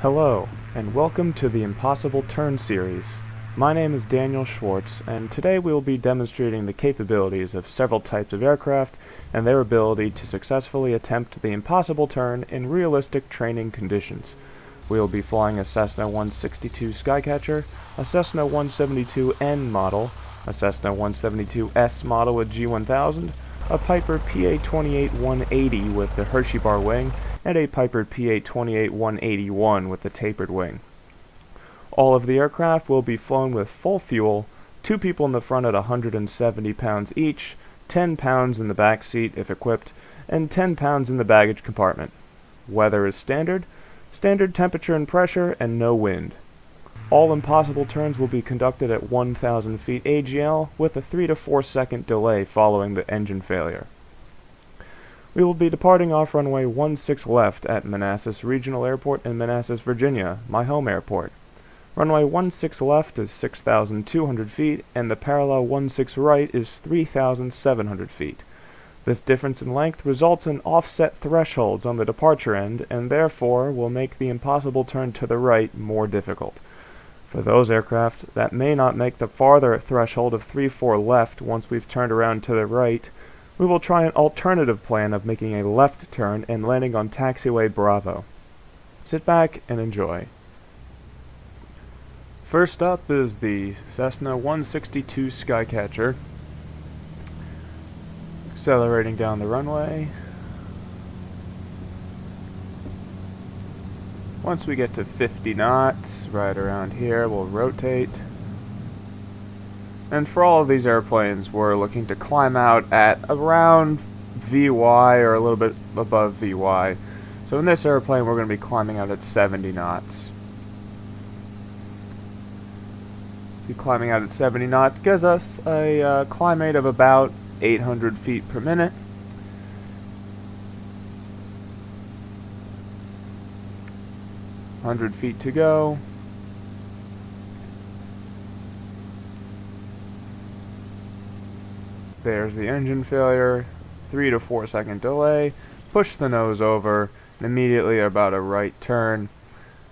Hello, and welcome to the Impossible Turn series. My name is Daniel Schwartz, and today we will be demonstrating the capabilities of several types of aircraft and their ability to successfully attempt the impossible turn in realistic training conditions. We will be flying a Cessna 162 Skycatcher, a Cessna 172N model, a Cessna 172S model with G1000, a Piper PA-28-180 with the Hershey bar wing, and a Piper PA-28-181 with the tapered wing. All of the aircraft will be flown with full fuel, 2 people in the front at 170 pounds each, 10 pounds in the back seat if equipped, and 10 pounds in the baggage compartment. Weather is standard temperature and pressure, and no wind. All impossible turns will be conducted at 1,000 feet AGL with a 3 to 4 second delay following the engine failure. We will be departing off runway 16 left at Manassas Regional Airport in Manassas, Virginia, my home airport. Runway 16 left is 6,200 feet, and the parallel 16 right is 3,700 feet. This difference in length results in offset thresholds on the departure end, and therefore will make the impossible turn to the right more difficult. For those aircraft that may not make the farther threshold of 3-4 left once we've turned around to the right, we will try an alternative plan of making a left turn and landing on taxiway Bravo. Sit back and enjoy. First up is the Cessna 162 Skycatcher. Accelerating down the runway. Once we get to 50 knots, right around here, we'll rotate. And for all of these airplanes, we're looking to climb out at around VY or a little bit above VY. So in this airplane, we're going to be climbing out at 70 knots. So climbing out at 70 knots gives us a climb rate of about 800 feet per minute. $100 feet to go. There's the engine failure. 3 to 4 second delay. Push the nose over, and immediately about a right turn.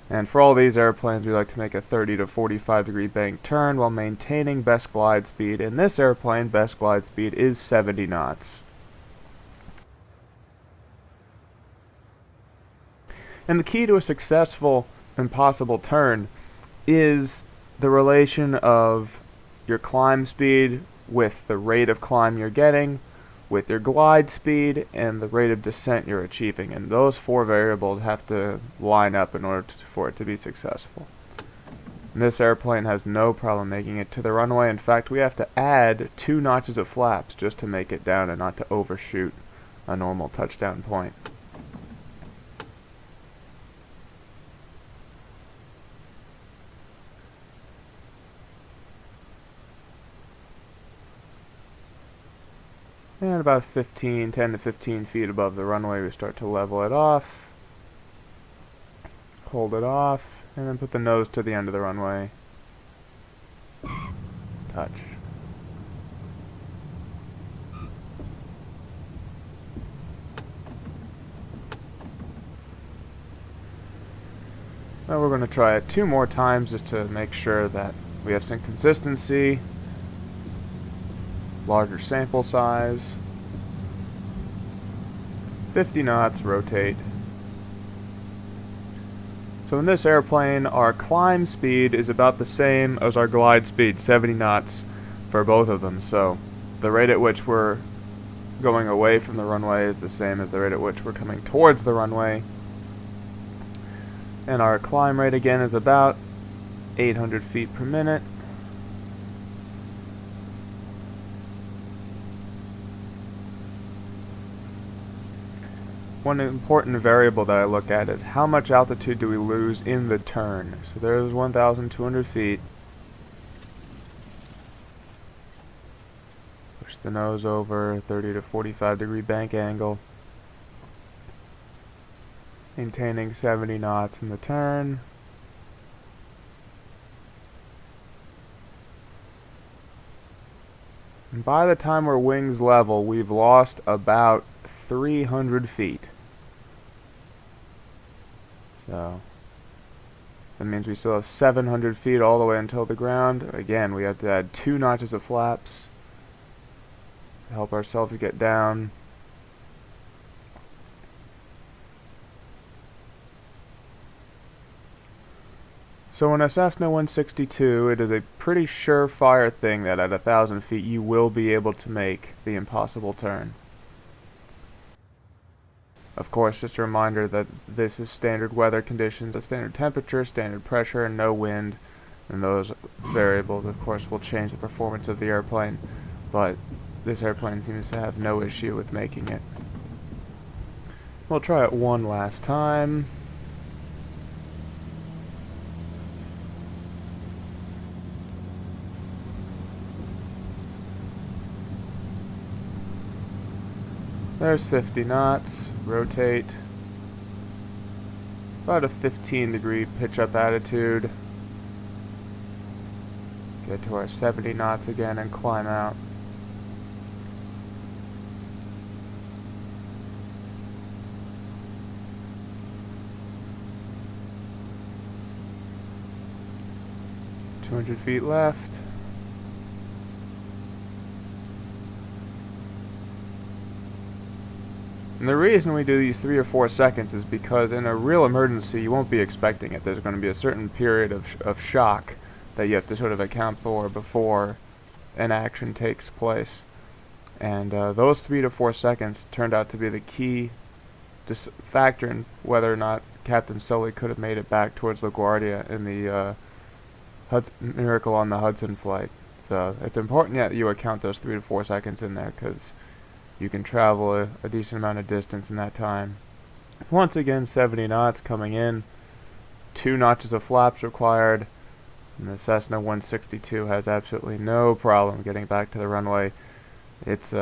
And for all these airplanes, we like to make a 30 to 45 degree bank turn while maintaining best glide speed. In this airplane, best glide speed is 70 knots. And the key to a successful impossible turn is the relation of your climb speed with the rate of climb you're getting, with your glide speed, and the rate of descent you're achieving. And those 4 variables have to line up in order for it to be successful. And this airplane has no problem making it to the runway. In fact, we have to add 2 notches of flaps just to make it down and not to overshoot a normal touchdown point. And about 10 to 15 feet above the runway, we start to level it off, hold it off, and then put the nose to the end of the runway. Touch. Now we're going to try it 2 more times just to make sure that we have some consistency. Larger sample size. 50 knots, rotate. So in this airplane, our climb speed is about the same as our glide speed, 70 knots for both of them. So the rate at which we're going away from the runway is the same as the rate at which we're coming towards the runway. And our climb rate again is about 800 feet per minute. One important variable that I look at is how much altitude do we lose in the turn. So there's 1,200 feet. Push the nose over, 30 to 45 degree bank angle. Maintaining 70 knots in the turn. And by the time we're wings level, we've lost about 300 feet. So That means we still have 700 feet all the way until the ground. Again, we have to add 2 notches of flaps to help ourselves get down. So in a Cessna 162, it is a pretty surefire thing that at 1,000 feet you will be able to make the impossible turn. Of course, just a reminder that this is standard weather conditions, a standard temperature, standard pressure, and no wind. And those variables, of course, will change the performance of the airplane. But this airplane seems to have no issue with making it. We'll try it one last time. There's 50 knots, rotate, about a 15-degree pitch-up attitude, get to our 70 knots again and climb out. $200 left. And the reason we do these 3 or 4 seconds is because in a real emergency you won't be expecting it. There's going to be a certain period of shock that you have to sort of account for before an action takes place. And those 3 to 4 seconds turned out to be the key factor in whether or not Captain Sully could have made it back towards LaGuardia in the Miracle on the Hudson flight. So it's important that you account those 3 to 4 seconds in there, because you can travel a decent amount of distance in that time. Once again, 70 knots coming in, 2 notches of flaps required, and the Cessna 162 has absolutely no problem getting back to the runway. Its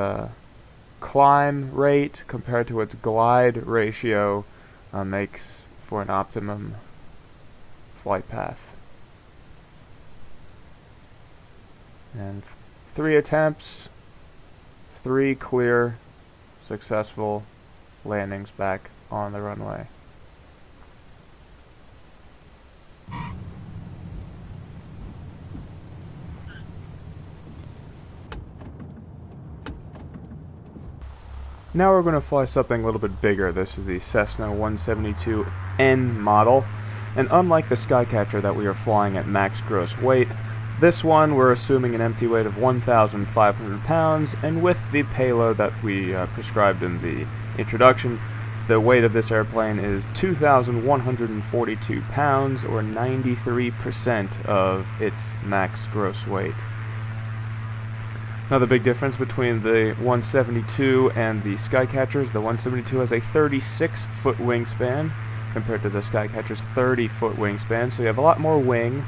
climb rate compared to its glide ratio makes for an optimum flight path. And 3 attempts, 3 clear, successful landings back on the runway. Now we're going to fly something a little bit bigger. This is the Cessna 172N model, and unlike the Skycatcher that we are flying at max gross weight, this one we're assuming an empty weight of 1,500 pounds, and with the payload that we prescribed in the introduction, the weight of this airplane is 2,142 pounds, or 93% of its max gross weight. Now the big difference between the 172 and the Skycatcher is the 172 has a 36-foot wingspan compared to the Skycatcher's 30-foot wingspan, so you have a lot more wing.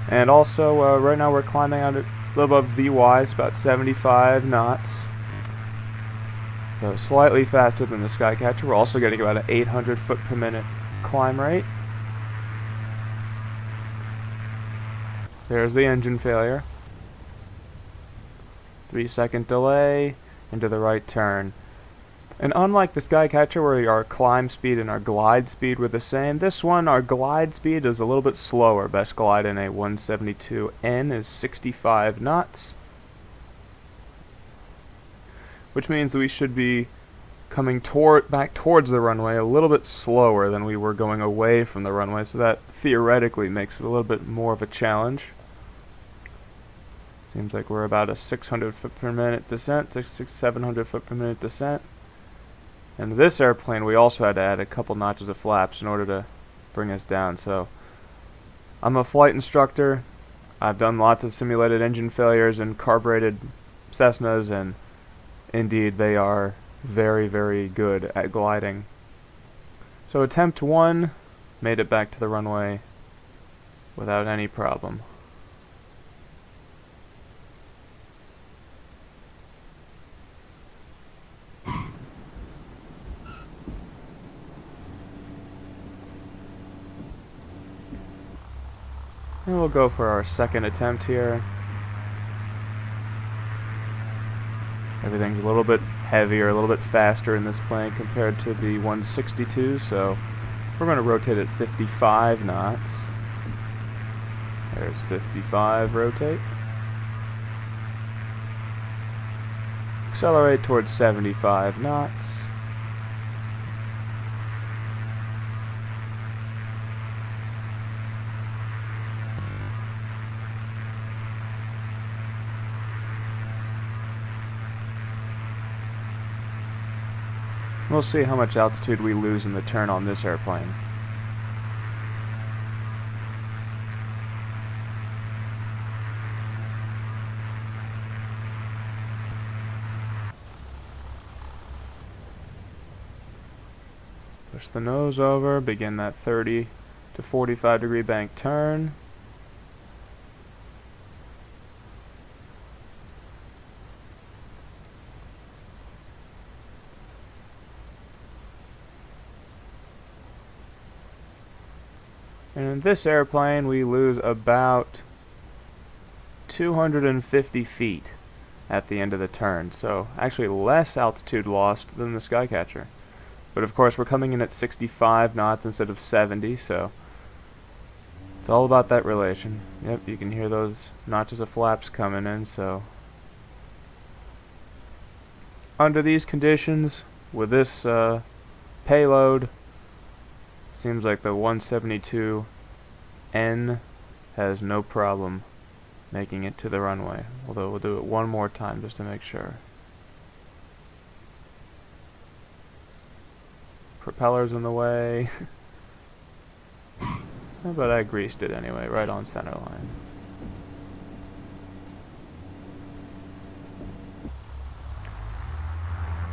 And also, right now we're climbing out a little above VY, it's about 75 knots. So slightly faster than the Skycatcher. We're also getting about an 800 foot per minute climb rate. There's the engine failure. 3-second delay into the right turn. And unlike the Skycatcher, where our climb speed and our glide speed were the same, this one, our glide speed is a little bit slower. Best glide in a 172N is 65 knots, which means we should be coming back towards the runway a little bit slower than we were going away from the runway, so that theoretically makes it a little bit more of a challenge. Seems like we're about a 600 foot per minute descent, 700 foot per minute descent. And this airplane, we also had to add a couple notches of flaps in order to bring us down. So I'm a flight instructor. I've done lots of simulated engine failures in carbureted Cessnas, and indeed they are very, very good at gliding. So attempt 1 made it back to the runway without any problem. And we'll go for our second attempt here. Everything's a little bit heavier, a little bit faster in this plane compared to the 162, so we're going to rotate at 55 knots. There's 55, rotate. Accelerate towards 75 knots. We'll see how much altitude we lose in the turn on this airplane. Push the nose over, begin that 30 to 45 degree bank turn. And in this airplane we lose about 250 feet at the end of the turn, so actually less altitude lost than the Skycatcher. But of course we're coming in at 65 knots instead of 70, so it's all about that relation. Yep, you can hear those notches of flaps coming in, so under these conditions, with this payload, seems like the 172N has no problem making it to the runway, although we'll do it one more time just to make sure. Propellers in the way. But I greased it anyway, right on center line.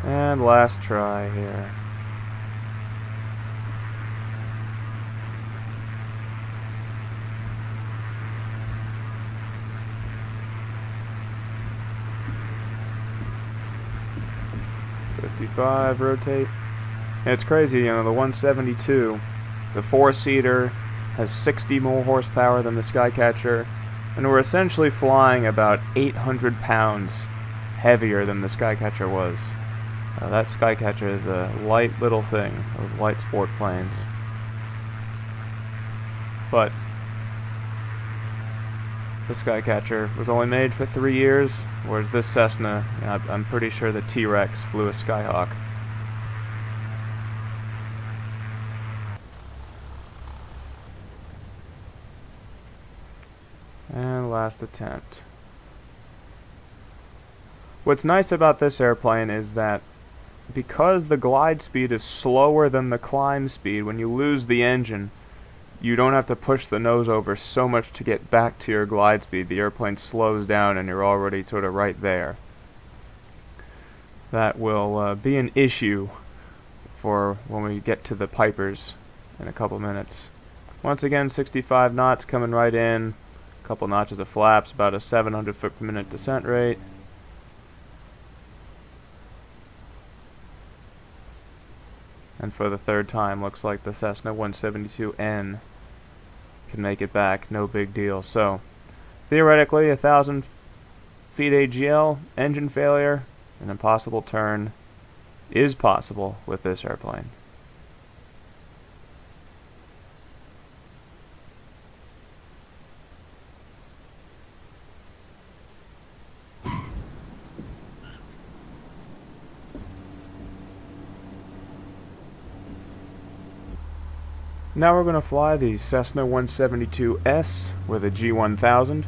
And last try here. .55, rotate. And it's crazy, you know, the 172, the four-seater, has 60 more horsepower than the Skycatcher, and we're essentially flying about 800 pounds heavier than the Skycatcher was. That Skycatcher is a light little thing, those light sport planes. But the Skycatcher was only made for 3 years, whereas this Cessna, you know, I'm pretty sure the T-Rex flew a Skyhawk. And last attempt. What's nice about this airplane is that because the glide speed is slower than the climb speed, when you lose the engine, you don't have to push the nose over so much to get back to your glide speed. The airplane slows down and you're already sort of right there. That will be an issue for when we get to the Pipers in a couple minutes. Once again, 65 knots coming right in. Couple notches of flaps, about a 700 foot per minute descent rate. And for the third time, looks like the Cessna 172N can make it back, no big deal. So, theoretically, 1,000 feet AGL, engine failure, an impossible turn is possible with this airplane. Now we're going to fly the Cessna 172S with a G1000.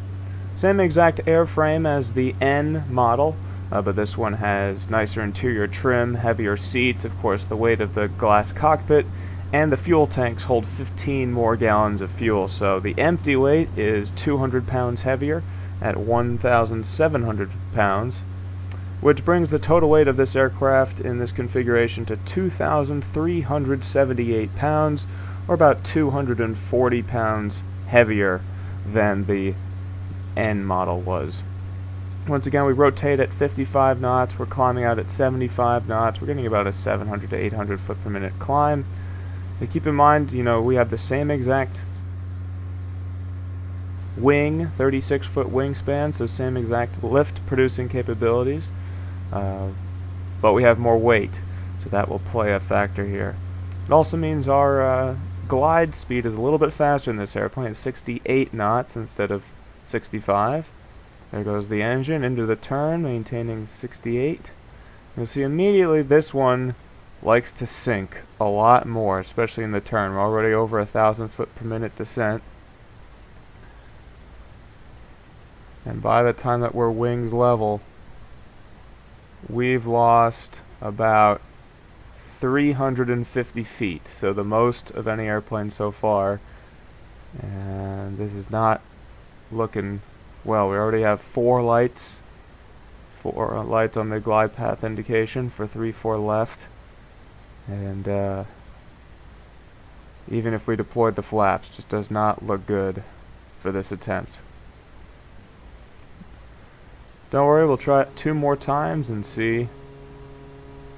Same exact airframe as the N model, but this one has nicer interior trim, heavier seats, of course the weight of the glass cockpit, and the fuel tanks hold 15 more gallons of fuel, so the empty weight is 200 pounds heavier at 1,700 pounds, which brings the total weight of this aircraft in this configuration to 2,378 pounds, or about 240 pounds heavier than the N model was. Once again, we rotate at 55 knots, we're climbing out at 75 knots, we're getting about a 700 to 800 foot per minute climb. But keep in mind, you know, we have the same exact wing, 36 foot wingspan, so same exact lift producing capabilities, but we have more weight, so that will play a factor here. It also means our glide speed is a little bit faster in this airplane. It's 68 knots instead of 65. There goes the engine into the turn, maintaining 68. You'll see immediately this one likes to sink a lot more, especially in the turn. We're already over 1,000 foot per minute descent. And by the time that we're wings level, we've lost about 350 feet, so the most of any airplane so far. And this is not looking well. We already have four lights on the glide path indication for 3-4 left. And even if we deployed the flaps, just does not look good for this attempt. Don't worry, we'll try it 2 more times and see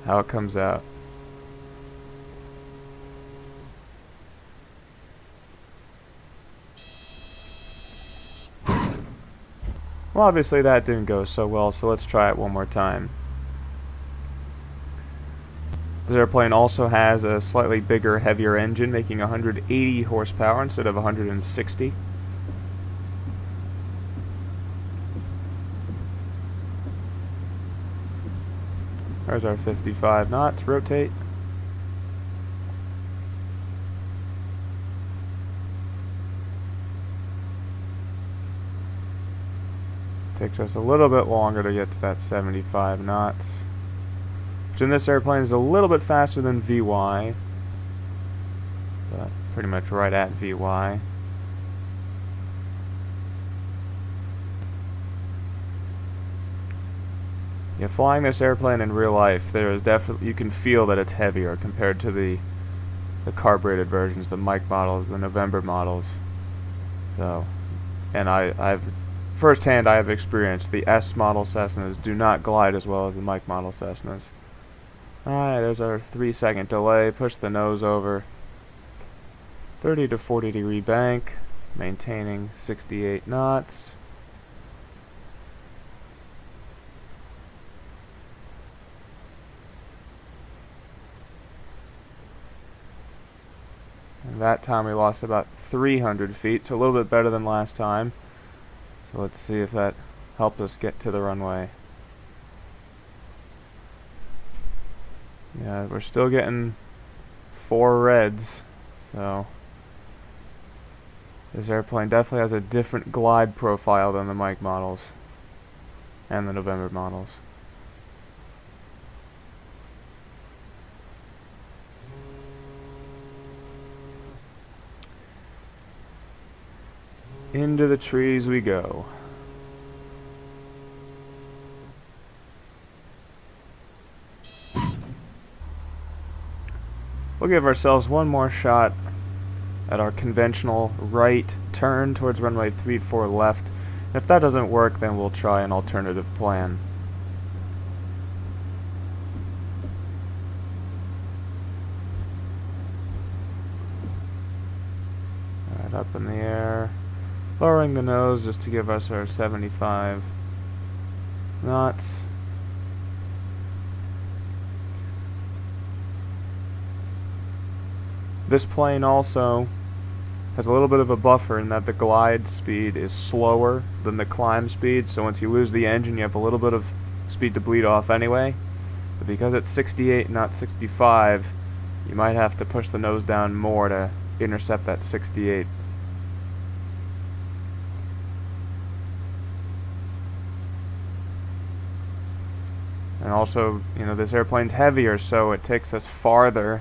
how it comes out. Well, obviously that didn't go so well, so let's try it one more time. This airplane also has a slightly bigger, heavier engine, making 180 horsepower instead of 160. There's our 55 knots. Rotate. Takes us a little bit longer to get to that 75 knots. Which in this airplane is a little bit faster than VY. But pretty much right at VY. Yeah, flying this airplane in real life, there is definitely, you can feel that it's heavier compared to the carbureted versions, the Mike models, the November models. So, and I've firsthand I have experienced the S model Cessnas do not glide as well as the Mike model Cessnas. Alright, there's our 3-second delay. Push the nose over. 30 to 40 degree bank, maintaining 68 knots. And that time we lost about 300 feet, so a little bit better than last time. So let's see if that helped us get to the runway. Yeah, we're still getting 4 reds, so this airplane definitely has a different glide profile than the Mike models and the November models. Into the trees we go. We'll give ourselves one more shot at our conventional right turn towards runway 34 left. If that doesn't work, then we'll try an alternative plan. Alright, up in the air. Lowering the nose just to give us our 75 knots. This plane also has a little bit of a buffer in that the glide speed is slower than the climb speed, so once you lose the engine you have a little bit of speed to bleed off anyway. But because it's 68 not 65, you might have to push the nose down more to intercept that 68. And also, you know, this airplane's heavier, so it takes us farther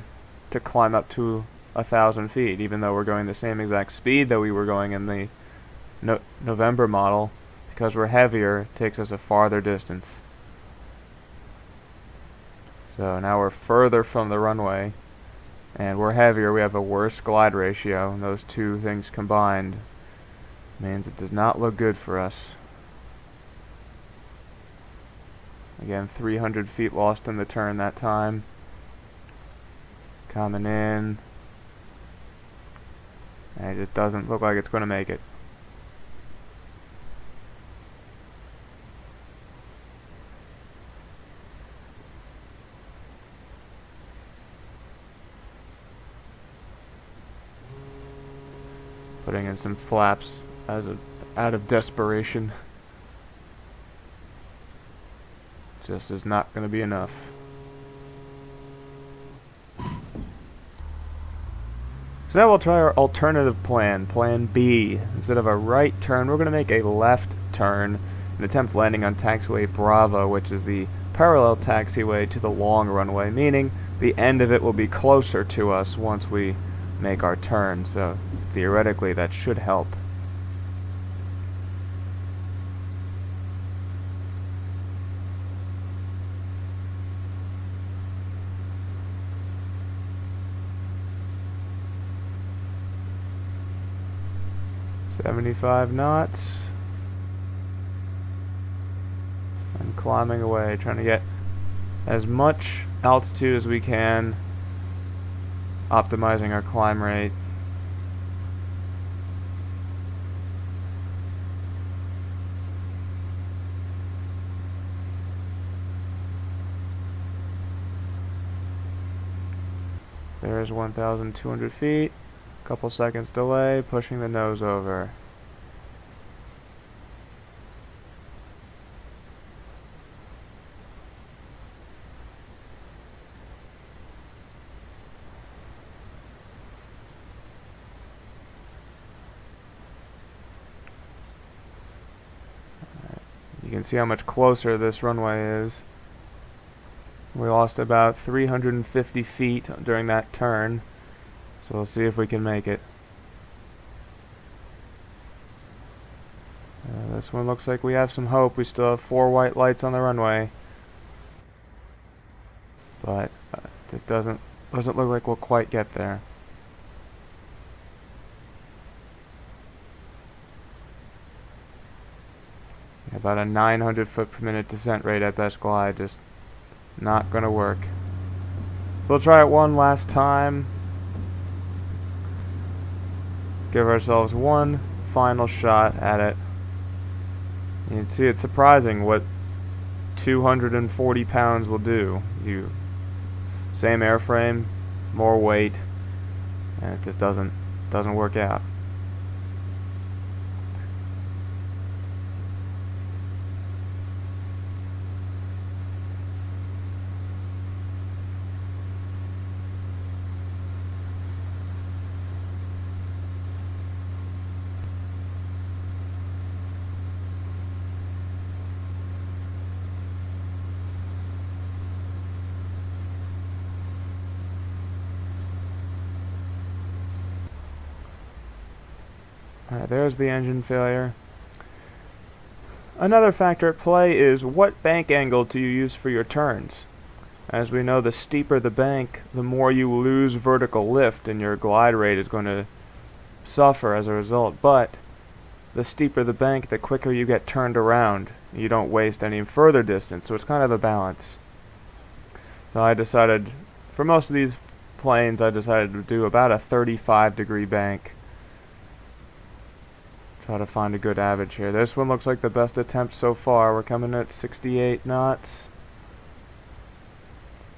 to climb up to 1,000 feet, even though we're going the same exact speed that we were going in the November model. Because we're heavier, it takes us a farther distance. So now we're further from the runway, and we're heavier, we have a worse glide ratio, and those two things combined means it does not look good for us. Again, 300 feet lost in the turn that time. Coming in. And it just doesn't look like it's going to make it. in some flaps out of desperation. Just is not going to be enough. So now we'll try our alternative plan, Plan B. Instead of a right turn, we're going to make a left turn and attempt landing on taxiway Bravo, which is the parallel taxiway to the long runway, meaning the end of it will be closer to us once we make our turn, so theoretically that should help. "75 knots. And climbing away, trying to get as much altitude as we can, optimizing our climb rate. There's 1,200 feet. Couple seconds delay, pushing the nose over. You can see how much closer this runway is. We lost about 350 feet during that turn. So we'll see if we can make it. This one looks like we have some hope. We still have 4 white lights on the runway. But this doesn't look like we'll quite get there. About a 900 foot per minute descent rate at best glide. Just not gonna work. We'll try it one last time. Give ourselves one final shot at it. You can see it's surprising what 240 pounds will do. Same airframe, more weight, and it just doesn't work out. Alright, there's the engine failure. Another factor at play is what bank angle do you use for your turns? As we know, the steeper the bank, the more you lose vertical lift, and your glide rate is going to suffer as a result. But the steeper the bank, the quicker you get turned around. You don't waste any further distance, so it's kind of a balance. So I decided, for most of these planes, I decided to do about a 35-degree bank. Try to find a good average here. This one looks like the best attempt so far. We're coming at 68 knots.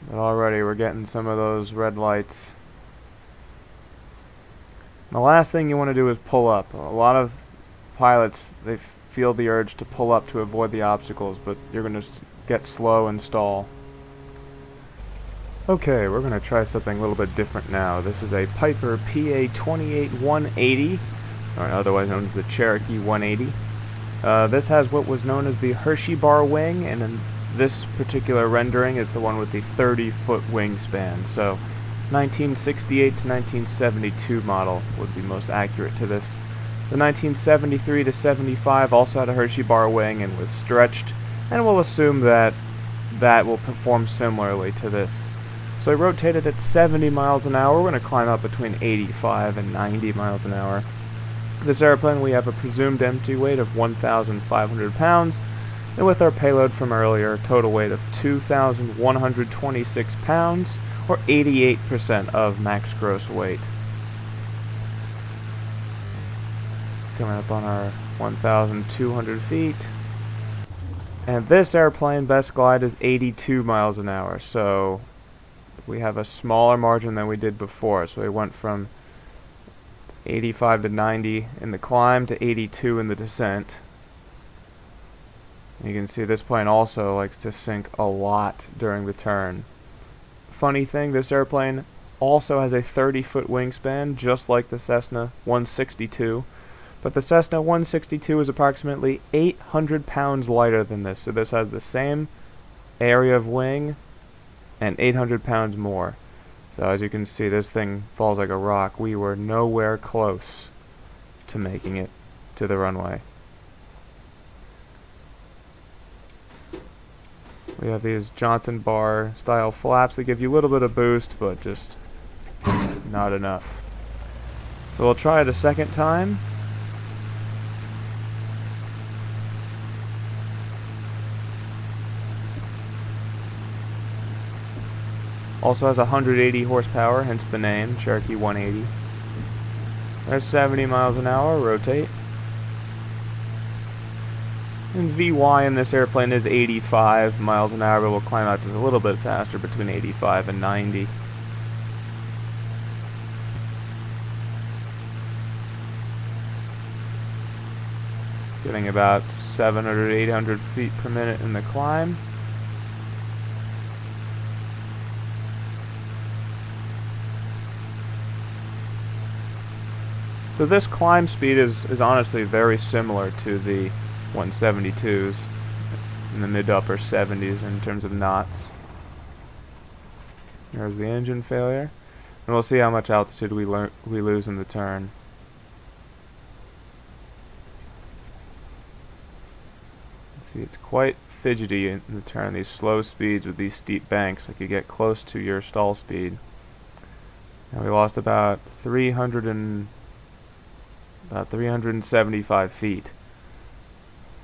But already we're getting some of those red lights. And the last thing you want to do is pull up. A lot of pilots, they feel the urge to pull up to avoid the obstacles, but you're going to get slow and stall. Okay, we're going to try something a little bit different now. This is a Piper PA-28-180. Or otherwise known as the Cherokee 180. This has what was known as the Hershey bar wing, and in this particular rendering is the one with the 30-foot wingspan. So 1968 to 1972 model would be most accurate to this. The 1973 to 75 also had a Hershey bar wing and was stretched, and we'll assume that that will perform similarly to this. So I rotated at 70 miles an hour. We're going to climb up between 85 and 90 miles an hour. This airplane, we have a presumed empty weight of 1,500 pounds, and with our payload from earlier, total weight of 2,126 pounds, or 88% of max gross weight. Coming up on our 1,200 feet. And this airplane, best glide is 82 miles an hour, so we have a smaller margin than we did before. So we went from 85 to 90 in the climb to 82 in the descent. You can see this plane also likes to sink a lot during the turn. Funny thing, this airplane also has a 30-foot wingspan, just like the Cessna 162, but the Cessna 162 is approximately 800 pounds lighter than this, so this has the same area of wing and 800 pounds more. So as you can see, this thing falls like a rock. We were nowhere close to making it to the runway. We have these Johnson bar style flaps that give you a little bit of boost, but just not enough. So we'll try it a second time. Also has 180 horsepower, hence the name, Cherokee 180. There's 70 miles an hour, rotate. And VY in this airplane is 85 miles an hour, but we'll climb out to a little bit faster, between 85 and 90. Getting about 700, 800 feet per minute in the climb. So this climb speed is honestly very similar to the 172s in the mid to upper 70s in terms of knots. There's the engine failure, and we'll see how much altitude we lose in the turn. See, it's quite fidgety in the turn, these slow speeds with these steep banks, like you get close to your stall speed. Now we lost about 375 feet.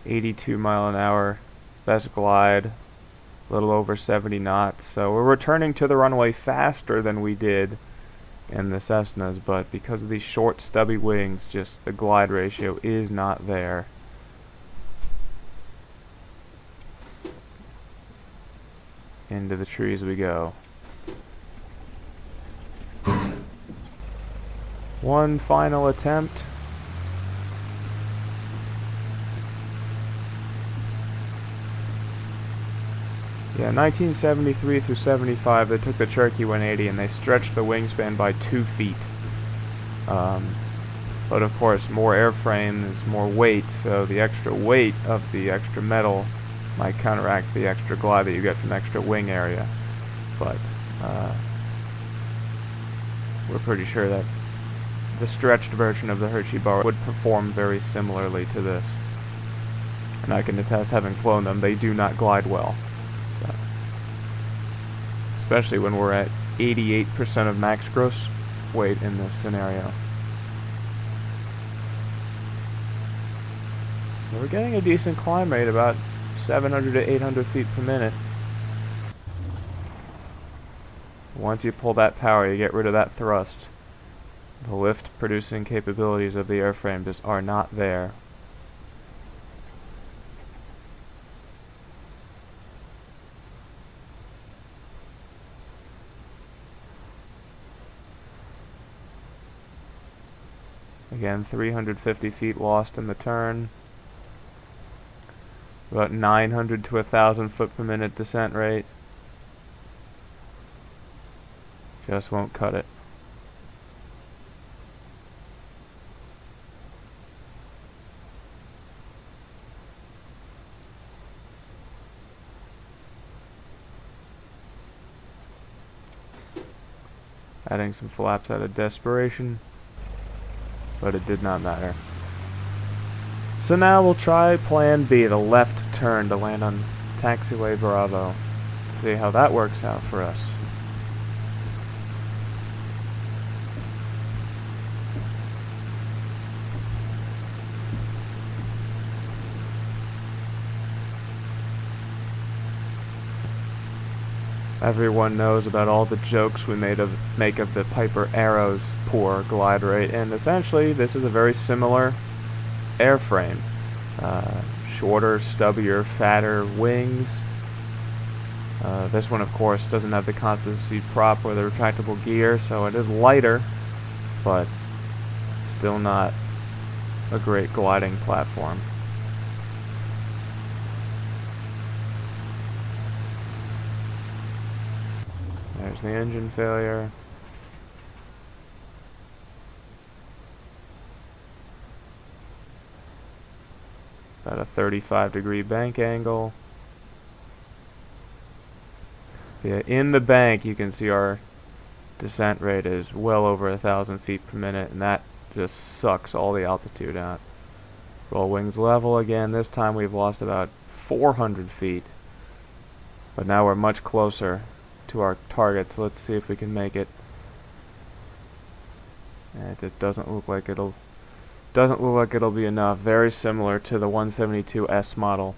82 mile an hour best glide, a little over 70 knots. So we're returning to the runway faster than we did in the Cessnas, but because of these short stubby wings, just the glide ratio is not there. Into the trees we go. One final attempt. Yeah, 1973 through 75, they took the Cherokee 180 and they stretched the wingspan by 2 feet. But of course, more airframe is more weight, so the extra weight of the extra metal might counteract the extra glide that you get from extra wing area. But we're pretty sure that the stretched version of the Hershey bar would perform very similarly to this. And I can attest, having flown them, they do not glide well. So, especially when we're at 88% of max gross weight in this scenario. We're getting a decent climb rate, about 700 to 800 feet per minute. Once you pull that power, you get rid of that thrust. The lift producing capabilities of the airframe just are not there. Again, 350 feet lost in the turn. About 900 to 1,000 foot per minute descent rate. Just won't cut it. Adding some flaps out of desperation, but it did not matter. So now we'll try plan B, the left turn, to land on taxiway Bravo. See how that works out for us. Everyone knows about all the jokes we make of the Piper Arrow's poor glide rate, and essentially this is a very similar airframe. Shorter, stubbier, fatter wings. This one, of course, doesn't have the constant speed prop or the retractable gear, so it is lighter, but still not a great gliding platform. There's the engine failure. About a 35-degree bank angle. Yeah, in the bank you can see our descent rate is well over 1,000 feet per minute, and that just sucks all the altitude out. Roll wings level again. This time we've lost about 400 feet, but now we're much closer to our target, so let's see if we can make it. And it just doesn't look like it'll be enough. Very similar to the 172S model.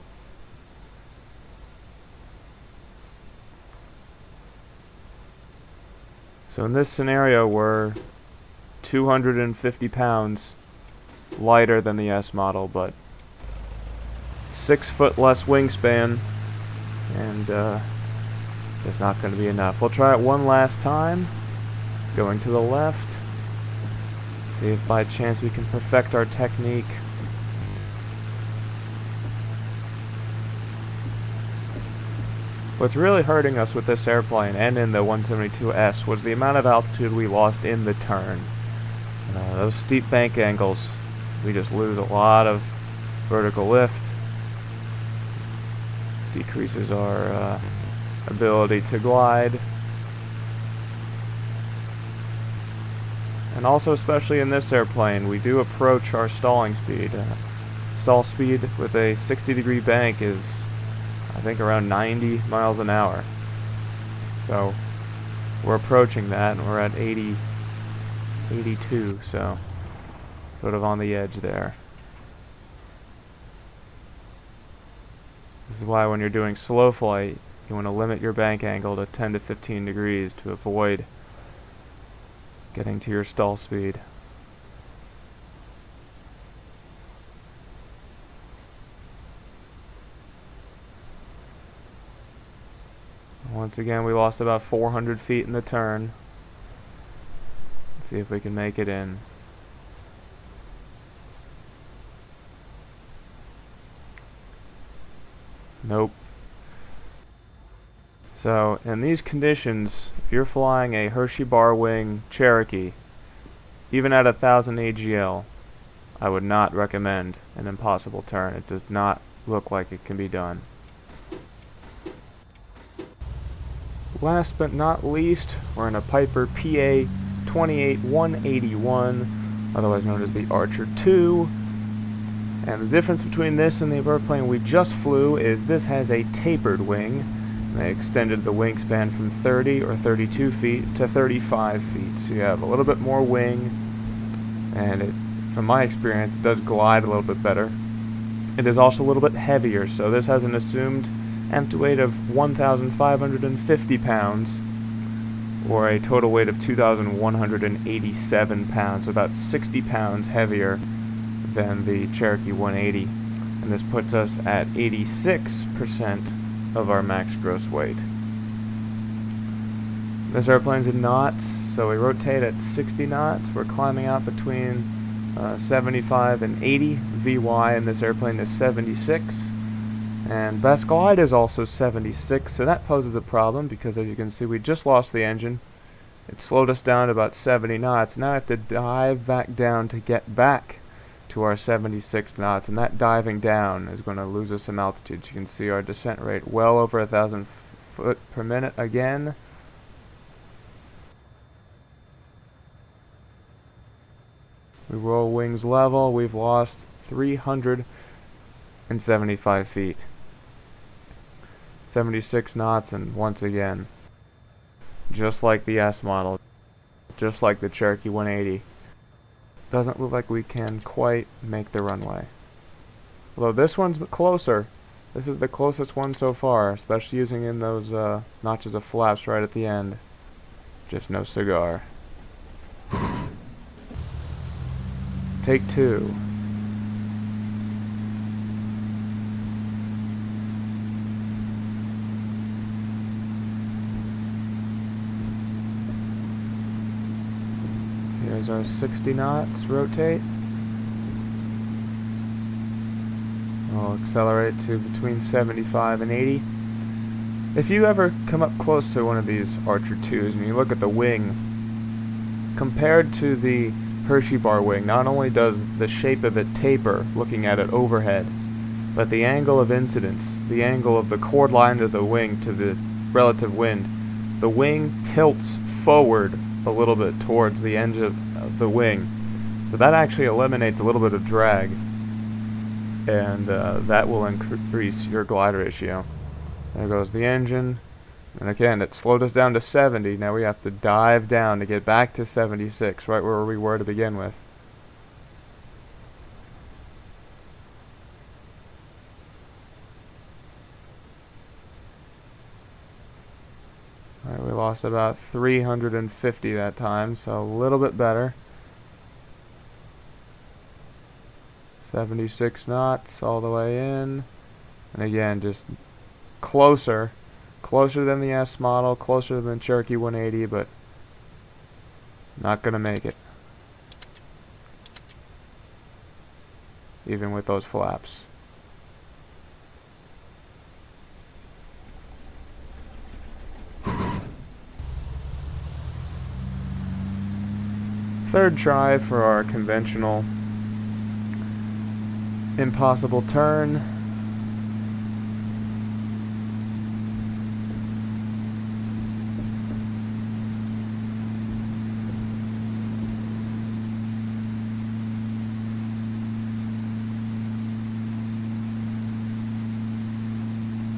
So in this scenario, we're 250 pounds lighter than the S model, but 6 foot less wingspan, and it's not going to be enough. We'll try it one last time, going to the left. See if by chance we can perfect our technique. What's really hurting us with this airplane and in the 172S was the amount of altitude we lost in the turn. Those steep bank angles, we just lose a lot of vertical lift. Decreases our ability to glide. And also, especially in this airplane, we do approach our stalling speed. Stall speed with a 60-degree bank is, I think, around 90 miles an hour. So we're approaching that, and we're at 82, so sort of on the edge there. This is why when you're doing slow flight, you want to limit your bank angle to 10 to 15 degrees to avoid getting to your stall speed. Once again, we lost about 400 feet in the turn. Let's see if we can make it in. Nope. So, in these conditions, if you're flying a Hershey bar wing Cherokee, even at 1,000 AGL, I would not recommend an impossible turn. It does not look like it can be done. Last but not least, we're in a Piper PA-28-181, otherwise known as the Archer II. And the difference between this and the airplane we just flew is this has a tapered wing. They extended the wingspan from 30 or 32 feet to 35 feet. So you have a little bit more wing, and from my experience, it does glide a little bit better. It is also a little bit heavier, so this has an assumed empty weight of 1,550 pounds, or a total weight of 2,187 pounds, so about 60 pounds heavier than the Cherokee 180. And this puts us at 86% of our max gross weight. This airplane's in knots, so we rotate at 60 knots. We're climbing out between 75 and 80. VY in this airplane is 76. And best glide is also 76, so that poses a problem because, as you can see, we just lost the engine. It slowed us down to about 70 knots. Now I have to dive back down to get back to our 76 knots, and that diving down is going to lose us some altitude. So you can see our descent rate well over 1,000 foot per minute again. We roll wings level. We've lost 375 feet. 76 knots, and once again, just like the S model, just like the Cherokee 180, doesn't look like we can quite make the runway. Although this one's closer. This is the closest one so far, especially using in those notches of flaps right at the end. Just no cigar. Take two. Here's There's our 60 knots, rotate. We'll accelerate to between 75 and 80. If you ever come up close to one of these Archer 2s and you look at the wing, compared to the Hershey bar wing, not only does the shape of it taper looking at it overhead, but the angle of incidence, the angle of the chord line of the wing to the relative wind, the wing tilts forward a little bit towards the edge of the wing. So that actually eliminates a little bit of drag, and that will increase your glide ratio. There goes the engine, and again it slowed us down to 70. Now we have to dive down to get back to 76, right where we were to begin with. Alright, we lost about 350 that time, so a little bit better. 76 knots all the way in, and again just closer than the S model, closer than Cherokee 180, but not gonna make it even with those flaps. Third try for our conventional impossible turn.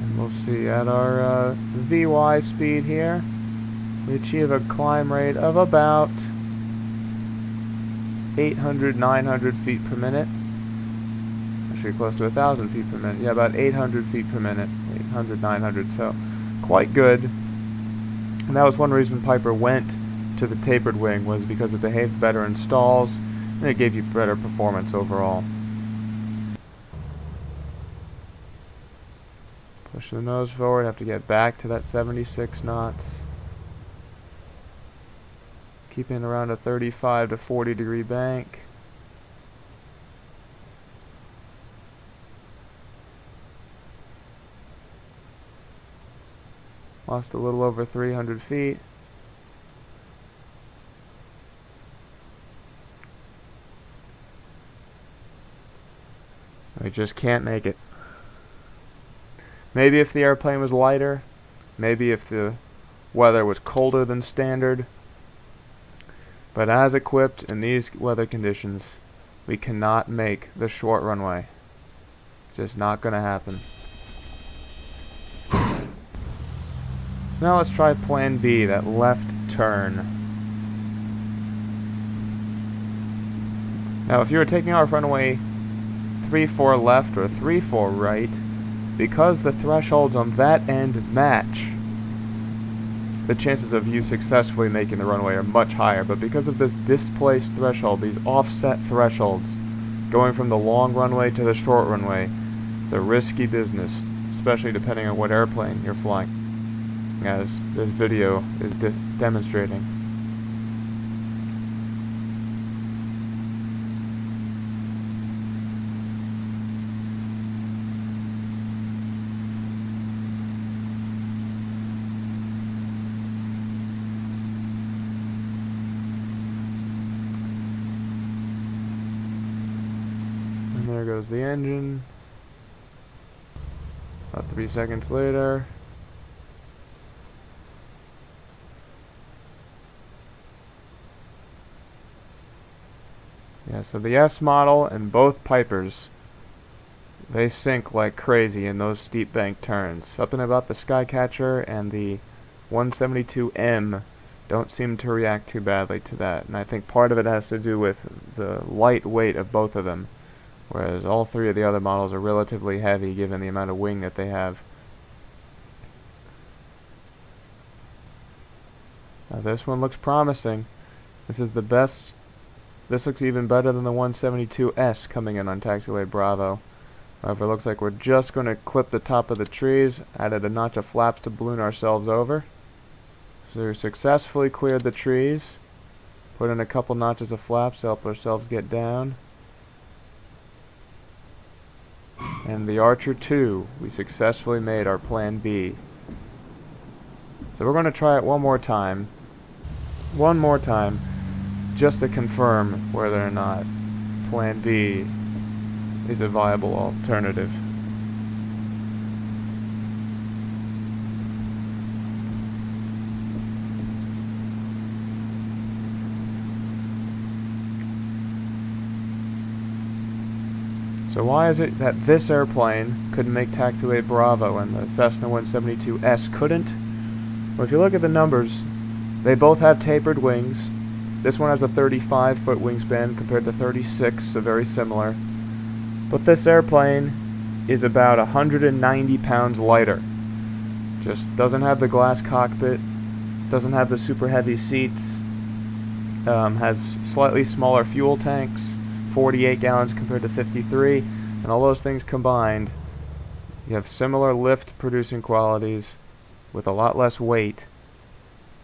And we'll see at our VY speed here, we achieve a climb rate of about 800, 900 feet per minute. Actually close to 1,000 feet per minute. Yeah, about 800 feet per minute. 800, 900, so quite good. And that was one reason Piper went to the tapered wing, was because it behaved better in stalls, and it gave you better performance overall. Push the nose forward, have to get back to that 76 knots. Keeping around a 35 to 40 degree bank. Lost a little over 300 feet. We just can't make it. Maybe if the airplane was lighter, maybe if the weather was colder than standard, but as equipped in these weather conditions, we cannot make the short runway. Just not going to happen. So now let's try plan B, that left turn. Now if you were taking off runway 34 left or 34 right, because the thresholds on that end match, the chances of you successfully making the runway are much higher. But because of this displaced threshold, these offset thresholds, going from the long runway to the short runway, it's a risky business, especially depending on what airplane you're flying, as this video is demonstrating. And there goes the engine. About 3 seconds later. Yeah, so the S model and both Pipers, they sink like crazy in those steep bank turns. Something about the Skycatcher and the 172M don't seem to react too badly to that. And I think part of it has to do with the light weight of both of them, whereas all three of the other models are relatively heavy given the amount of wing that they have. Now this one looks promising. This is the best. This looks even better than the 172S coming in on taxiway Bravo. However, it looks like we're just going to clip the top of the trees, added a notch of flaps to balloon ourselves over. So we successfully cleared the trees, Put in a couple notches of flaps to help ourselves get down. And the Archer 2, we successfully made our Plan B. So we're going to try it one more time, just to confirm whether or not Plan B is a viable alternative. So why is it that this airplane could make taxiway Bravo and the Cessna 172S couldn't? Well, if you look at the numbers, they both have tapered wings. This one has a 35-foot wingspan compared to 36, so very similar. But this airplane is about 190 pounds lighter. Just doesn't have the glass cockpit, doesn't have the super heavy seats, has slightly smaller fuel tanks, 48 gallons compared to 53, and all those things combined, you have similar lift producing qualities with a lot less weight,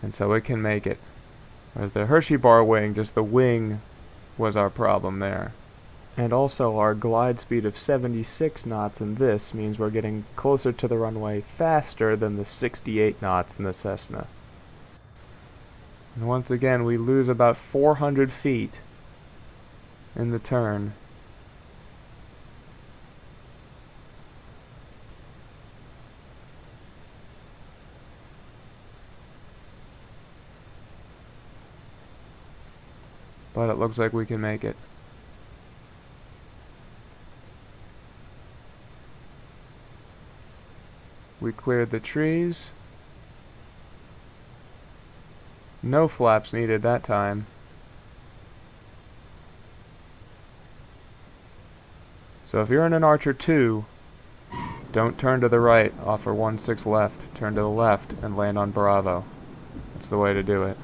and so it can make it. Whereas the Hershey bar wing, just the wing was our problem there. And also our glide speed of 76 knots in this means we're getting closer to the runway faster than the 68 knots in the Cessna. And once again, we lose about 400 feet in the turn. But it looks like we can make it. We cleared the trees. No flaps needed that time. So if you're in an Archer 2, don't turn to the right, offer 1-6 left, turn to the left and land on Bravo. That's the way to do it.